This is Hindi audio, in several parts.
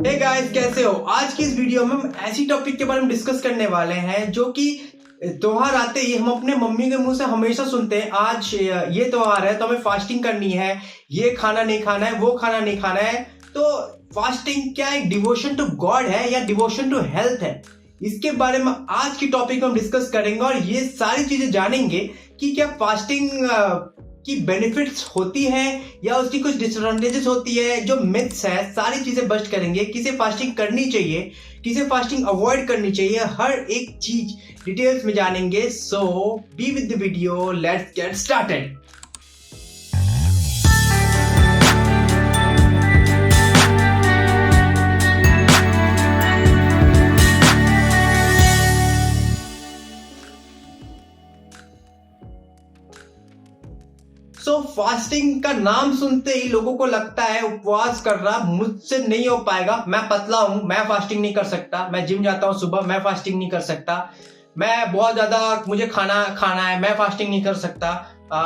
हे गाइस, कैसे हो? आज की इस वीडियो में हम ऐसी टॉपिक के बारे में डिस्कस करने वाले हैं जो कि त्योहार आते ही हम अपने मम्मी के मुंह से हमेशा सुनते हैं। आज ये त्योहार है तो हमें फास्टिंग करनी है, ये खाना नहीं खाना है, वो खाना नहीं खाना है। तो फास्टिंग क्या एक डिवोशन टू गॉड है या डिवोशन टू हेल्थ है? इसके बारे में आज की टॉपिक में हम डिस्कस करेंगे और ये सारी चीजें जानेंगे कि क्या फास्टिंग की बेनिफिट्स होती है या उसकी कुछ डिसएडवांटेजेस होती है। जो मिथ्स है सारी चीजें बस्ट करेंगे। किसे फास्टिंग करनी चाहिए, किसे फास्टिंग अवॉइड करनी चाहिए, हर एक चीज डिटेल्स में जानेंगे। So be with the video, let's get started. Fasting का नाम सुनते ही लोगों को लगता है उपवास करना मुझसे नहीं हो पाएगा, मैं पतला हूं, मैं फास्टिंग नहीं कर सकता, मैं जिम जाता हूं सुबह, मैं फास्टिंग नहीं कर सकता, मैं बहुत ज्यादा मुझे खाना खाना है, मैं फास्टिंग नहीं कर सकता,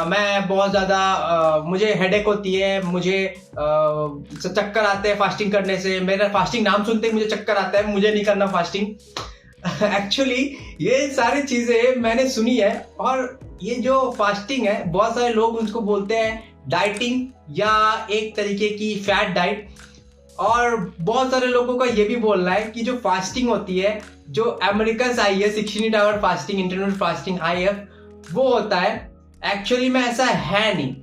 मैं बहुत ज्यादा मुझे हेडेक होती है, मुझे चक्कर आते हैं फास्टिंग करने से, मेरा फास्टिंग नाम सुनते ही मुझे चक्कर आता है, मुझे नहीं करना फास्टिंग। एक्चुअली ये सारी चीजें मैंने सुनी है। और ये जो फास्टिंग है बहुत सारे लोग उसको बोलते हैं डाइटिंग या एक तरीके की फैट डाइट। और बहुत सारे लोगों का ये भी बोलना है कि जो फास्टिंग होती है, जो अमेरिका से आई है 16 hour fasting, internet fasting IF, वो होता है। एक्चुअली में ऐसा है नहीं।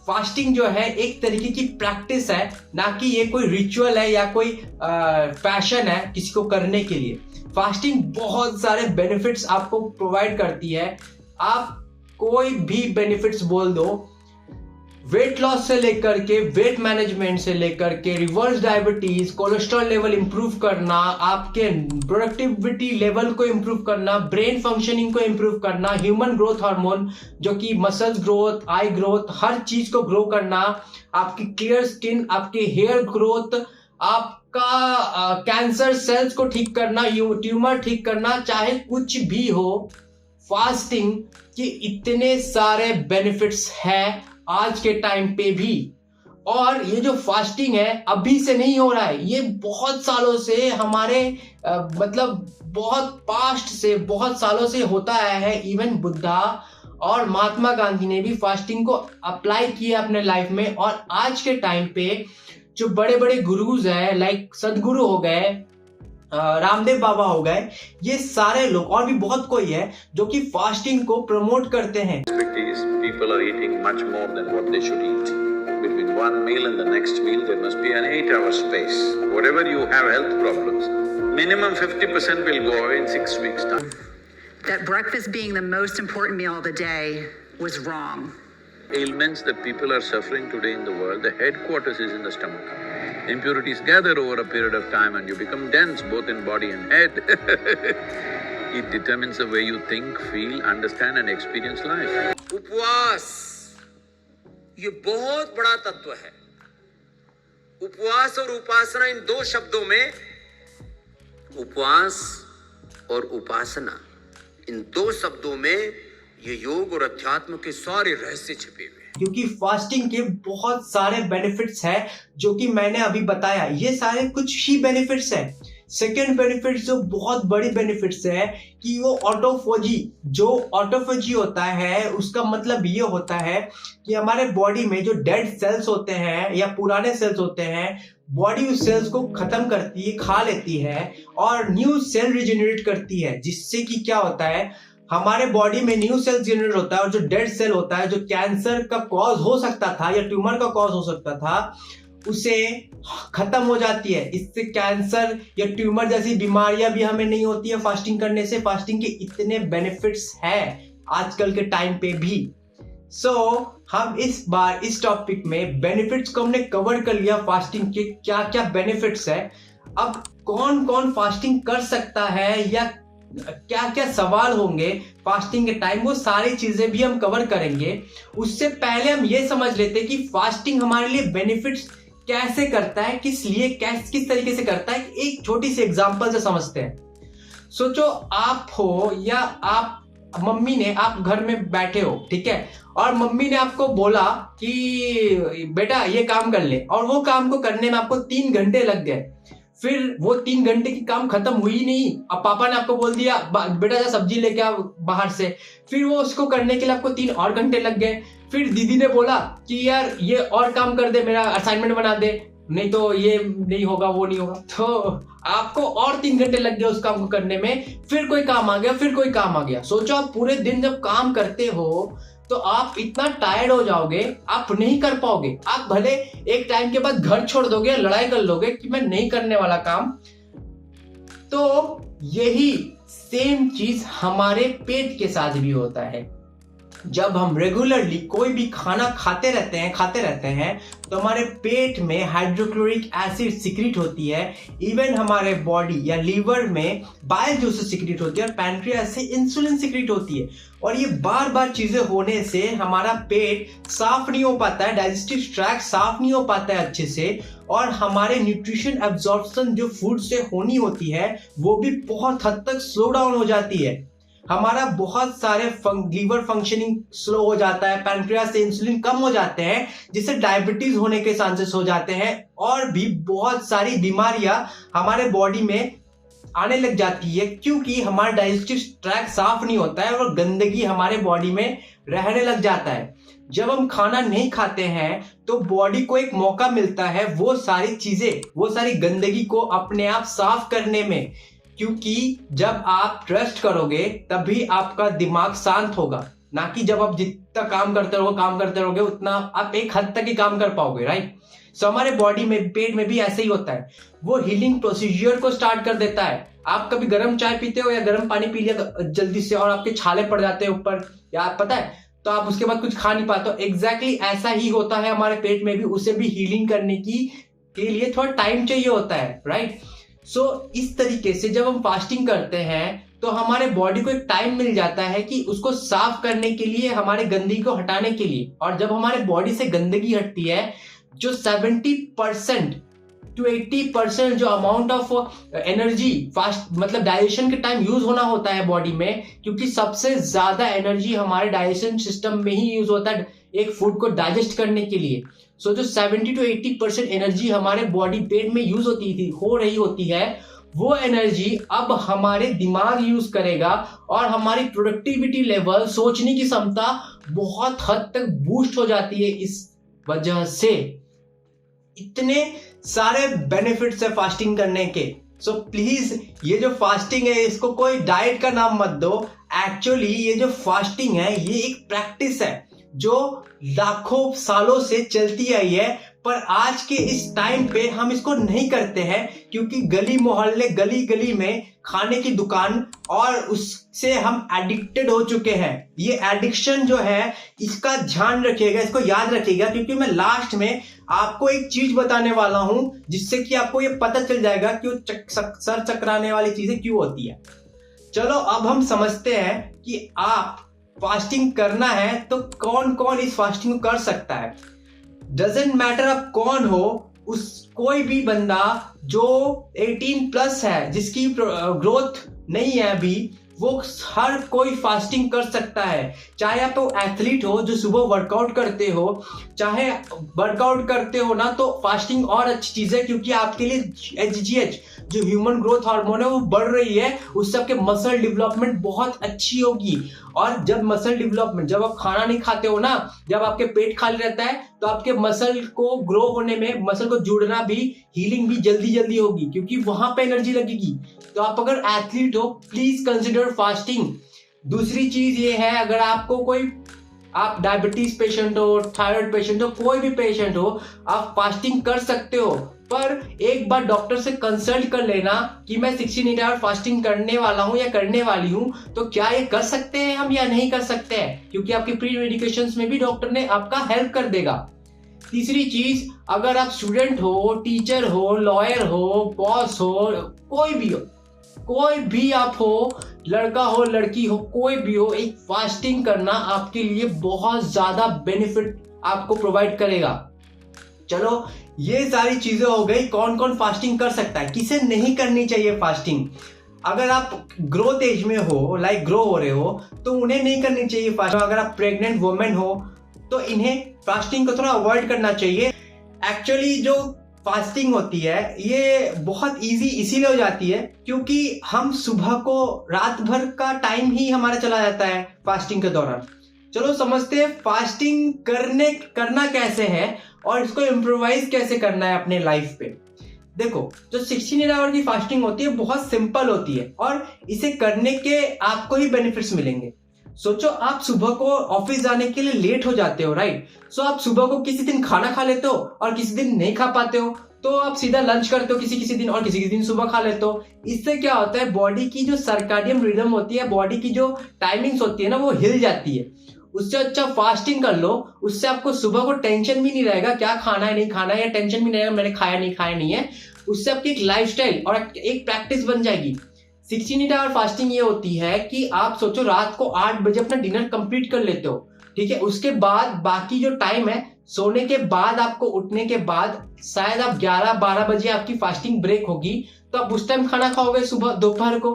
फास्टिंग जो है एक तरीके की प्रैक्टिस है, ना कि ये कोई रिचुअल है या कोई पैशन है किसी को करने के लिए। फास्टिंग बहुत सारे बेनिफिट्स आपको प्रोवाइड करती है। आप कोई भी बेनिफिट्स बोल दो, वेट लॉस से लेकर के वेट मैनेजमेंट से लेकर के reverse diabetes, cholesterol level improve करना, आपके प्रोडक्टिविटी लेवल को इंप्रूव करना, ब्रेन फंक्शनिंग को इंप्रूव करना, ह्यूमन ग्रोथ हार्मोन जो कि मसल्स ग्रोथ, आई ग्रोथ, हर चीज को ग्रो करना, आपकी क्लियर स्किन, आपके हेयर ग्रोथ, आपका कैंसर सेल्स को ठीक करना, ट्यूमर ठीक करना, चाहे कुछ भी हो, फास्टिंग के इतने सारे बेनिफिट्स हैं आज के टाइम पे भी। और ये जो फास्टिंग है अभी से नहीं हो रहा है, ये बहुत सालों से हमारे मतलब बहुत पास्ट से, बहुत सालों से होता आया है। इवन बुद्धा और महात्मा गांधी ने भी फास्टिंग को अप्लाई किया अपने लाइफ में। और आज के टाइम पे जो बड़े बड़े गुरुज हैं, लाइक सदगुरु हो गए, रामदेव बाबा हो गए, ये सारे लोग और भी बहुत कोई है जो कि फास्टिंग को प्रमोट करते हैं। People are eating much more than what they should eat. Between one meal and the next meal, there must be an 8-hour space. Whatever you have health problems, minimum 50% will go away in 6 weeks' time. That breakfast being the most important meal of the day was wrong. Ailments that people are suffering today in the world, the headquarters is in the stomach. Impurities gather over a period of time and you become dense both in body and head. It determines the way you think, feel, understand and experience life. उपवास ये बहुत बड़ा तत्व है। उपवास और उपासना, इन दो शब्दों में, उपवास और उपासना, इन दो शब्दों में ये योग और अध्यात्म के सारे रहस्य छिपे हुए हैं। क्योंकि फास्टिंग के बहुत सारे बेनिफिट्स हैं जो कि मैंने अभी बताया। ये सारे कुछ ही बेनिफिट्स हैं। सेकेंड बेनिफिट्स जो बहुत बड़ी बेनिफिट्स है कि वो ऑटोफेजी, जो ऑटोफेजी होता है उसका मतलब ये होता है कि हमारे बॉडी में जो डेड सेल्स होते हैं या पुराने सेल्स होते हैं, बॉडी उस सेल्स को खत्म करती है, खा लेती है और न्यू सेल रिजेनरेट करती है। जिससे कि क्या होता है, हमारे बॉडी में न्यू सेल जनरेट होता है और जो डेड सेल होता है, जो कैंसर का कॉज हो सकता था या ट्यूमर का कॉज हो सकता था, उसे खत्म हो जाती है। इससे कैंसर या ट्यूमर जैसी बीमारियां भी हमें नहीं होती है फास्टिंग करने से। फास्टिंग के इतने बेनिफिट्स हैं आजकल के टाइम पे भी। हम इस बार इस टॉपिक में बेनिफिट्स को हमने कवर कर लिया। फास्टिंग के क्या क्या बेनिफिट्स है, अब कौन कौन फास्टिंग कर सकता है या क्या क्या सवाल होंगे फास्टिंग के टाइम, वो सारी चीजें भी हम कवर करेंगे। उससे पहले हम ये समझ लेते हैं कि फास्टिंग हमारे लिए बेनिफिट्स कैसे करता है, किस लिए, किस तरीके से करता है। एक छोटी सी एग्जांपल से समझते हैं। सोचो आप हो या आप मम्मी ने, आप घर में बैठे हो, ठीक है, और मम्मी ने आपको बोला कि बेटा ये काम कर ले, और वो काम को करने में आपको 3 घंटे लग गए। फिर वो 3 घंटे की काम खत्म हुई नहीं, अब पापा ने आपको बोल दिया बेटा जा सब्जी लेके आ बाहर से, फिर वो उसको करने के लिए आपको 3 और घंटे लग गए। फिर दीदी ने बोला कि यार ये और काम कर दे, मेरा असाइनमेंट बना दे, नहीं तो ये नहीं होगा वो नहीं होगा, तो आपको और 3 घंटे लग गए उस काम को करने में। फिर कोई काम आ गया, फिर कोई काम आ गया। सोचो आप पूरे दिन जब काम करते हो तो आप इतना टायर्ड हो जाओगे, आप नहीं कर पाओगे। आप भले एक टाइम के बाद घर छोड़ दोगे, लड़ाई कर लोगे कि मैं नहीं करने वाला काम। तो यही सेम चीज हमारे पेट के साथ भी होता है। जब हम रेगुलरली कोई भी खाना खाते रहते हैं तो हमारे पेट में हाइड्रोक्लोरिक एसिड सिक्रीट होती है। इवन हमारे बॉडी या लीवर में बाइल जूसेस सिक्रीट होती है और पैनक्रियास से इंसुलिन सिक्रीट होती है। और ये बार बार चीजें होने से हमारा पेट साफ नहीं हो पाता है, डाइजेस्टिव ट्रैक्ट साफ नहीं हो पाता है अच्छे से, और हमारे न्यूट्रिशन एब्जॉर्प्शन जो फूड से होनी होती है वो भी बहुत हद तक स्लो डाउन हो जाती है। हमारा बहुत सारे लीवर फंक्शनिंग स्लो हो जाता है, पैनक्रियास से इंसुलिन कम हो जाते हैं, जिससे डायबिटीज होने के चांसेस हो जाते हैं, और भी बहुत सारी बीमारियां हमारे बॉडी में आने लग जाती है, क्योंकि हमारा डाइजेस्टिव ट्रैक्ट साफ नहीं होता है और गंदगी हमारे बॉडी में रहने लग जाता है। जब हम खाना नहीं खाते हैं तो बॉडी को एक मौका मिलता है वो सारी चीजें, वो सारी गंदगी को अपने आप साफ करने में, क्योंकि जब आप रेस्ट करोगे तभी आपका दिमाग शांत होगा, ना कि जब आप जितना काम करते रहोगे उतना आप एक हद तक ही काम कर पाओगे, राइट। सो हमारे बॉडी में, पेट में भी ऐसे ही होता है, वो हीलिंग प्रोसीजर को स्टार्ट कर देता है। आप कभी गर्म चाय पीते हो या गर्म पानी पी लिया जल्दी से और आपके छाले पड़ जाते हैं ऊपर, या पता है, तो आप उसके बाद कुछ खा नहीं पाते हो। एग्जैक्टली ऐसा ही होता है हमारे पेट में भी, उसे भी हीलिंग करने के लिए थोड़ा टाइम चाहिए होता है, राइट। सो इस तरीके से जब हम फास्टिंग करते हैं तो हमारे बॉडी को एक टाइम मिल जाता है कि उसको साफ करने के लिए, हमारे गंदगी को हटाने के लिए। और जब हमारे बॉडी से गंदगी हटती है, जो 70% to 80% जो अमाउंट ऑफ एनर्जी फास्ट मतलब डाइजेशन के टाइम यूज होना होता है बॉडी में, क्योंकि सबसे ज्यादा एनर्जी हमारे डाइजेशन सिस्टम में ही यूज होता है एक फूड को डाइजेस्ट करने के लिए। सो जो 70 to 80% एनर्जी हमारे बॉडी पेट में यूज हो रही होती है, वो एनर्जी अब हमारे दिमाग यूज करेगा और हमारी प्रोडक्टिविटी लेवल, सोचने की क्षमता बहुत हद तक बूस्ट हो जाती है। इस वजह से इतने सारे बेनिफिट्स है फास्टिंग करने के। सो प्लीज ये जो फास्टिंग है इसको कोई डाइट का नाम मत दो। एक्चुअली ये जो फास्टिंग है ये एक प्रैक्टिस है जो लाखों सालों से चलती आई है, पर आज के इस टाइम पे हम इसको नहीं करते हैं, क्योंकि गली मोहल्ले, गली गली में खाने की दुकान, और उससे हम एडिक्टेड हो चुके हैं। ये एडिक्शन जो है इसका ध्यान रखिएगा, इसको याद रखिएगा, क्योंकि मैं लास्ट में आपको एक चीज बताने वाला हूं जिससे कि आपको ये पता चल जाएगा कि सर चकराने वाली चीजें क्यों होती है। चलो अब हम समझते हैं कि आप फास्टिंग करना है तो कौन कौन इस फास्टिंग को कर सकता है। डजेंट मैटर आप कौन हो, कोई भी बंदा जो 18+ है, जिसकी ग्रोथ नहीं है अभी, वो हर कोई फास्टिंग कर सकता है। चाहे आप एथलीट हो जो सुबह वर्कआउट करते हो, चाहे वर्कआउट करते हो ना, तो फास्टिंग और अच्छी चीज है, क्योंकि आपके लिए HGH जो ह्यूमन ग्रोथ हार्मोन है वो बढ़ रही है, उससे आपके मसल डेवलपमेंट बहुत अच्छी होगी। और जब मसल डेवलपमेंट, जब आप खाना नहीं खाते हो ना, जब आपके पेट खाली रहता है, तो आपके मसल को ग्रो होने में, मसल को जुड़ना भी, हीलिंग भी जल्दी होगी, क्योंकि वहां पे एनर्जी लगेगी। तो आप अगर एथलीट हो, प्लीज कंसिडर फास्टिंग। दूसरी चीज ये है, अगर आपको आप डायबिटीज पेशेंट हो, थायराइड पेशेंट हो, कोई भी पेशेंट हो, आप फास्टिंग कर सकते हो, पर एक बार डॉक्टर से कंसल्ट कर लेना कि मैं 16 आवर फास्टिंग करने वाला हूं या करने वाली हूं, तो क्या ये कर सकते हैं हम या नहीं कर सकते हैं, क्योंकि आपके प्री मेडिकेशंस में भी डॉक्टर ने आपका हेल्प कर देगा। तीसरी चीज, अगर आप स्टूडेंट हो, टीचर हो, लॉयर हो, बॉस हो, कोई भी आप हो, लड़का हो, लड़की हो, कोई भी हो, एक फास्टिंग करना आपके लिए बहुत ज्यादा बेनिफिट आपको प्रोवाइड करेगा। चलो ये सारी चीजें हो गई, कौन कौन फास्टिंग कर सकता है, किसे नहीं करनी चाहिए फास्टिंग। अगर आप ग्रोथ एज में हो, लाइक ग्रो हो रहे हो, तो उन्हें नहीं करनी चाहिए फास्टिंग। अगर आप प्रेग्नेंट वुमेन हो तो इन्हें फास्टिंग को थोड़ा अवॉइड करना चाहिए। एक्चुअली जो फास्टिंग होती है ये बहुत इजी इसीलिए हो जाती है क्योंकि हम सुबह को रात भर का टाइम ही हमारा चला जाता है फास्टिंग के दौरान। चलो समझते हैं फास्टिंग करना कैसे है और इसको इम्प्रोवाइज कैसे करना है अपने लाइफ पे। देखो, जो 16 आवर की फास्टिंग होती है बहुत सिंपल होती है और इसे करने के आपको ही बेनिफिट्स मिलेंगे। सोचो, आप सुबह को ऑफिस जाने के लिए लेट हो जाते हो, राइट? सो आप सुबह को किसी दिन खाना खा लेते हो और किसी दिन नहीं खा पाते हो, तो आप सीधा लंच करते हो किसी दिन और किसी दिन सुबह खा लेते हो। इससे क्या होता है, बॉडी की जो सर्काडियन रिदम होती है, बॉडी की जो टाइमिंग्स होती है ना, वो हिल जाती है। उससे अच्छा फास्टिंग कर लो, उससे आपको सुबह को टेंशन भी नहीं रहेगा क्या खाना है नहीं खाना है, या टेंशन भी नहीं रहेगा मैंने खाया नहीं है। उससे आपकी एक लाइफस्टाइल और एक प्रैक्टिस बन जाएगी। 16 आवर फास्टिंग ये होती है कि आप सोचो रात को 8 बजे अपना डिनर कंप्लीट कर लेते हो, ठीक है? उसके बाद बाकी जो टाइम है सोने के बाद आपको उठने के बाद शायद आप 11-12 बजे आपकी फास्टिंग ब्रेक होगी, तो आप उस टाइम खाना खाओगे सुबह दोपहर को।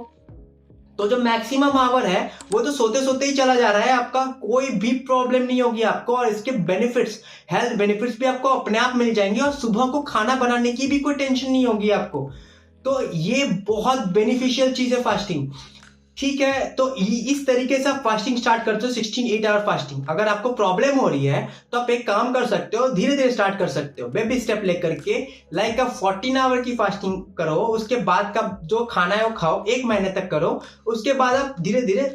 तो जो मैक्सिमम आवर है वो तो सोते सोते ही चला जा रहा है, आपका कोई भी प्रॉब्लम नहीं होगी आपको, और इसके बेनिफिट्स, हेल्थ बेनिफिट्स भी आपको अपने आप मिल जाएंगे और सुबह को खाना बनाने की भी कोई टेंशन नहीं होगी आपको। तो ये बहुत बेनिफिशियल चीज है फास्टिंग, ठीक है? तो इस तरीके से आप फास्टिंग स्टार्ट करते हो, 16 आवर फास्टिंग। अगर आपको प्रॉब्लम हो रही है तो आप एक काम कर सकते हो, धीरे धीरे स्टार्ट कर सकते हो, बेबी स्टेप लेकर के। लाइक आप 14 आवर की फास्टिंग करो, उसके बाद का जो खाना है वो खाओ, 1 महीने तक करो। उसके बाद आप धीरे धीरे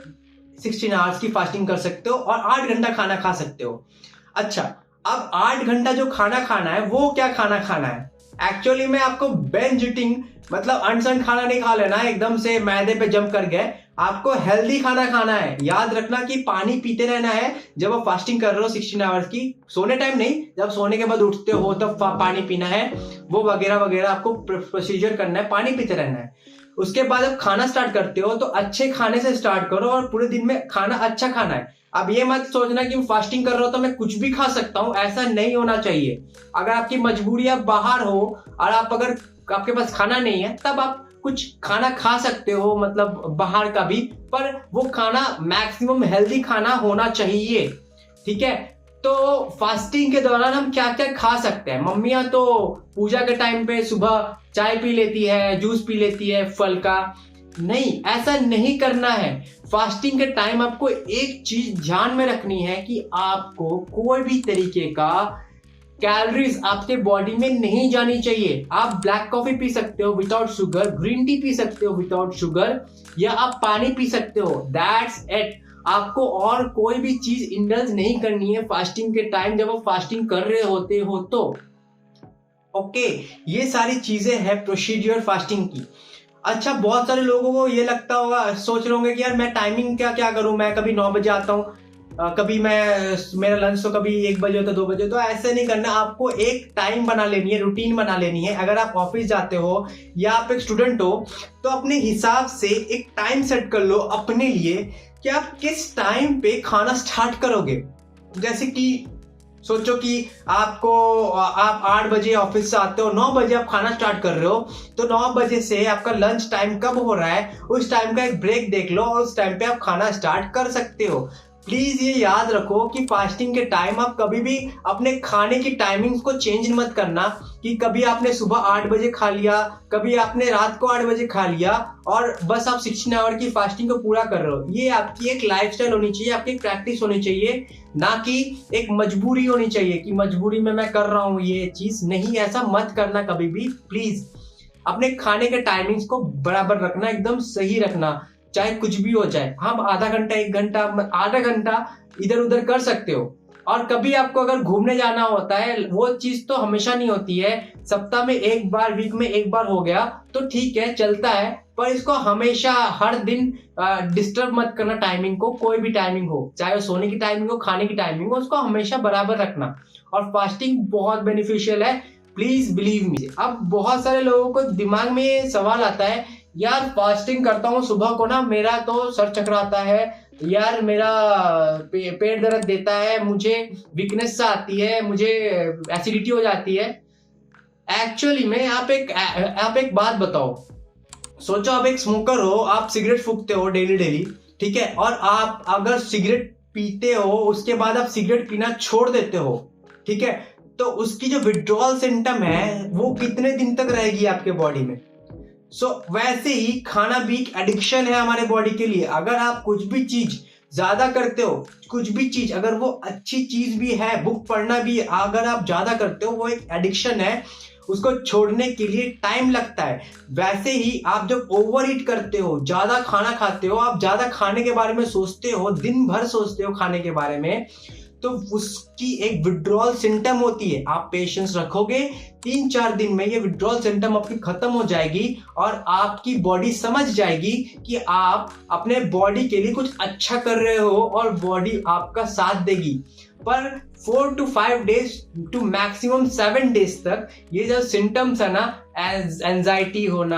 16 आवर्स की फास्टिंग कर सकते हो और 8 घंटा खाना खा सकते हो। अच्छा, अब 8 घंटा जो खाना खाना है वो क्या खाना खाना है? एक्चुअली में आपको बेंज ईटिंग मतलब अनसन खाना नहीं खा लेना है, एकदम से मैदे पे जंप कर गए। आपको हेल्दी खाना खाना है। याद रखना कि पानी पीते रहना है जब आप फास्टिंग कर रहे हो 16 आवर्स की। सोने टाइम नहीं, जब सोने के बाद उठते हो तब पानी पीना है, वो वगैरह वगैरह आपको प्रोसीजर करना है, पानी पीते रहना है। उसके बाद आप खाना स्टार्ट करते हो तो अच्छे खाने से स्टार्ट करो और पूरे दिन में खाना अच्छा खाना है। अब ये मत सोचना कि फास्टिंग कर रहा हो तो मैं कुछ भी खा सकता हूँ, ऐसा नहीं होना चाहिए। अगर आपकी मजबूरी आप बाहर हो और अगर आपके पास खाना नहीं है तब आप कुछ खाना खा सकते हो, मतलब बाहर का भी, पर वो खाना मैक्सिमम हेल्दी खाना होना चाहिए, ठीक है? तो फास्टिंग के दौरान हम क्या क्या खा सकते हैं? मम्मियां तो पूजा के टाइम पे सुबह चाय पी लेती है, जूस पी लेती है फल का। नहीं, ऐसा नहीं करना है। फास्टिंग के टाइम आपको एक चीज ध्यान में रखनी है कि आपको कोई भी तरीके का कैलोरीज आपके बॉडी में नहीं जानी चाहिए। आप ब्लैक कॉफी पी सकते हो without sugar, green tea P सकते हो विदाउट शुगर, या आप पानी पी सकते हो, दैट्स इट। आपको और कोई भी चीज इंडल्ज नहीं करनी है फास्टिंग के टाइम जब आप फास्टिंग कर रहे होते हो तो। ओके, ये सारी चीजें हैं प्रोसीजर फास्टिंग की। अच्छा, बहुत सारे लोगों को ये लगता होगा, सोच रहे होंगे कि यार मैं टाइमिंग क्या करूं, मैं कभी 9 बजे आता हूं, कभी मेरा लंच तो कभी 1 बजे होता 2 बजे। तो ऐसे नहीं करना, आपको एक टाइम बना लेनी है, रूटीन बना लेनी है। अगर आप ऑफिस जाते हो या आप एक स्टूडेंट हो तो अपने हिसाब से एक टाइम सेट कर लो अपने लिए कि आप किस टाइम पे खाना स्टार्ट करोगे। जैसे कि सोचो कि आप 8 बजे ऑफिस से आते हो, 9 बजे आप खाना स्टार्ट कर रहे हो, तो 9 बजे से आपका लंच टाइम कब हो रहा है उस टाइम का एक ब्रेक देख लो और उस टाइम पे आप खाना स्टार्ट कर सकते हो। प्लीज ये याद रखो कि फास्टिंग के टाइम आप कभी भी अपने खाने की टाइमिंग्स को चेंज मत करना कि कभी आपने सुबह 8 बजे खा लिया, कभी आपने रात को 8 बजे खा लिया और बस आप 16 आवर की फास्टिंग को पूरा कर रहे हो। ये आपकी एक लाइफस्टाइल होनी चाहिए, आपकी एक प्रैक्टिस होनी चाहिए, ना कि एक मजबूरी होनी चाहिए कि मजबूरी में मैं कर रहा हूँ ये चीज। नहीं, ऐसा मत करना कभी भी प्लीज। अपने खाने के टाइमिंग्स को बराबर रखना, एकदम सही रखना, चाहे कुछ भी हो जाए। हम आधा घंटा 1 घंटा आधा घंटा इधर उधर कर सकते हो। और कभी आपको अगर घूमने जाना होता है, वो चीज तो हमेशा नहीं होती है, सप्ताह में 1 बार, वीक में 1 बार हो गया तो ठीक है, चलता है, पर इसको हमेशा हर दिन डिस्टर्ब मत करना टाइमिंग को। कोई भी टाइमिंग हो, चाहे वो सोने की टाइमिंग हो, खाने की टाइमिंग हो, उसको हमेशा बराबर रखना। और फास्टिंग बहुत बेनिफिशियल है, प्लीज बिलीव मी। अब बहुत सारे लोगों को दिमाग में ये सवाल आता है, यार फास्टिंग करता हूँ सुबह को ना मेरा तो सर चकराता है, यार मेरा पेट दर्द देता है, मुझे वीकनेस सा आती है, मुझे एसिडिटी हो जाती है। एक्चुअली में आप एक बात बताओ, सोचो आप एक स्मोकर हो, आप सिगरेट फूकते हो डेली, ठीक है, और आप अगर सिगरेट पीते हो उसके बाद आप सिगरेट पीना छोड़ देते हो, ठीक है, तो उसकी जो विड्रॉल सिम्टम है वो कितने दिन तक रहेगी आपके बॉडी में। वैसे ही खाना भी एक एडिक्शन है हमारे बॉडी के लिए। अगर आप कुछ भी चीज ज्यादा करते हो, कुछ भी चीज अगर वो अच्छी चीज भी है, बुक पढ़ना भी अगर आप ज्यादा करते हो, वो एक एडिक्शन है, उसको छोड़ने के लिए टाइम लगता है। वैसे ही आप जब ओवर ईट करते हो, ज्यादा खाना खाते हो, आप ज्यादा खाने के बारे में सोचते हो, दिन भर सोचते हो खाने के बारे में, तो उसकी एक विड्रॉल सिम्टम होती है। आप पेशेंस रखोगे, 3-4 दिन में ये विड्रॉल सिम्टम आपकी खत्म हो जाएगी और आपकी बॉडी समझ जाएगी कि आप अपने बॉडी के लिए कुछ अच्छा कर रहे हो और बॉडी आपका साथ देगी। पर 4 to 5 days to maximum 7 days तक ये जो सिम्टम्स है ना, एंजाइटी होना,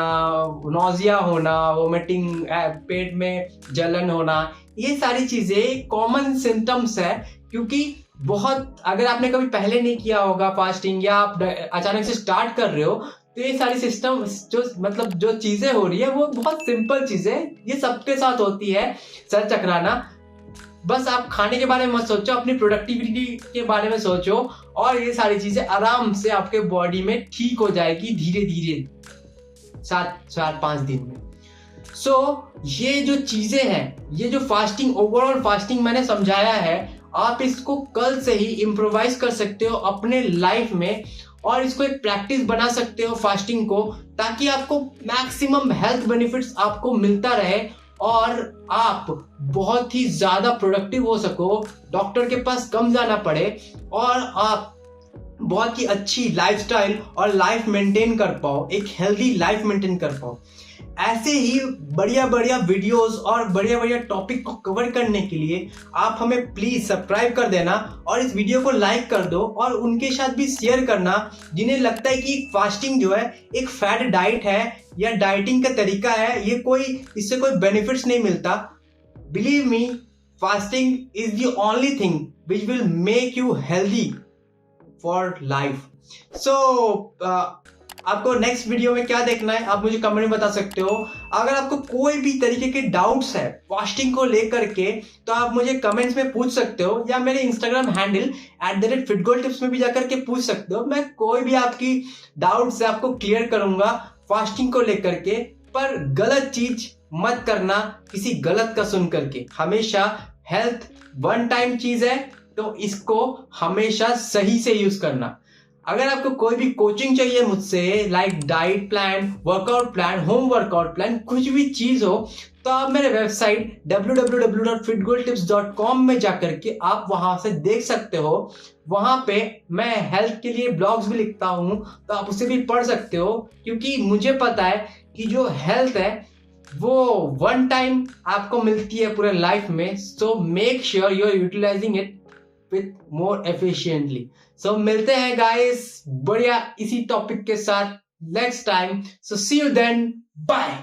नोजिया होना, वोमिटिंग, पेट में जलन होना, ये सारी चीजें कॉमन सिम्टम्स है। क्योंकि बहुत, अगर आपने कभी पहले नहीं किया होगा फास्टिंग या आप अचानक से स्टार्ट कर रहे हो, तो ये सारी सिस्टम जो चीजें हो रही है वो बहुत सिंपल चीजें, ये सबके साथ होती है। सर चकराना, बस आप खाने के बारे में मत सोचो, अपनी प्रोडक्टिविटी के बारे में सोचो और ये सारी चीजें आराम से आपके बॉडी में ठीक हो जाएगी धीरे धीरे 7-5 दिन में। ये जो चीजें हैं, ये जो फास्टिंग, ओवरऑल फास्टिंग मैंने समझाया है, आप इसको कल से ही इम्प्रोवाइज कर सकते हो अपने लाइफ में और इसको एक प्रैक्टिस बना सकते हो फास्टिंग को, ताकि आपको मैक्सिमम हेल्थ बेनिफिट्स आपको मिलता रहे और आप बहुत ही ज्यादा प्रोडक्टिव हो सको, डॉक्टर के पास कम जाना पड़े और आप बहुत ही अच्छी लाइफस्टाइल और लाइफ मेंटेन कर पाओ, एक हेल्दी लाइफ मेंटेन कर पाओ। ऐसे ही बढ़िया बढ़िया वीडियोस और बढ़िया बढ़िया टॉपिक को कवर करने के लिए आप हमें प्लीज सब्सक्राइब कर देना और इस वीडियो को लाइक कर दो और उनके साथ भी शेयर करना जिन्हें लगता है कि फास्टिंग जो है एक फैट डाइट है या डाइटिंग का तरीका है, ये कोई, इससे कोई बेनिफिट्स नहीं मिलता। Believe me, fasting is the only thing which will make you healthy for life. आपको नेक्स्ट वीडियो में क्या देखना है आप मुझे कमेंट में बता सकते हो। अगर आपको कोई भी तरीके के डाउट्स है फास्टिंग को लेकर के, तो आप मुझे कमेंट्स में पूछ सकते हो या मेरे इंस्टाग्राम हैंडल @fitgoaltips में भी जाकर के पूछ सकते हो। मैं कोई भी आपकी डाउट्स है आपको क्लियर करूंगा फास्टिंग को लेकर के। पर गलत चीज मत करना किसी गलत का सुन करके। हमेशा हेल्थ वन टाइम चीज है, तो इसको हमेशा सही से यूज करना। अगर आपको कोई भी कोचिंग चाहिए मुझसे, like diet plan, workout plan, home workout plan, कुछ भी चीज हो, तो आप मेरे वेबसाइट www.fitgoaltips.com में जाकर के आप वहां से देख सकते हो। वहां पे मैं हेल्थ के लिए ब्लॉग्स भी लिखता हूं, तो आप उसे भी पढ़ सकते हो, क्योंकि मुझे पता है कि जो हेल्थ है वो वन टाइम आपको मिलती है पूरे लाइफ में। So make sure you are utilising it with more efficiently. So मिलते हैं गाइस बढ़िया इसी टॉपिक के साथ next time. So see you then, bye.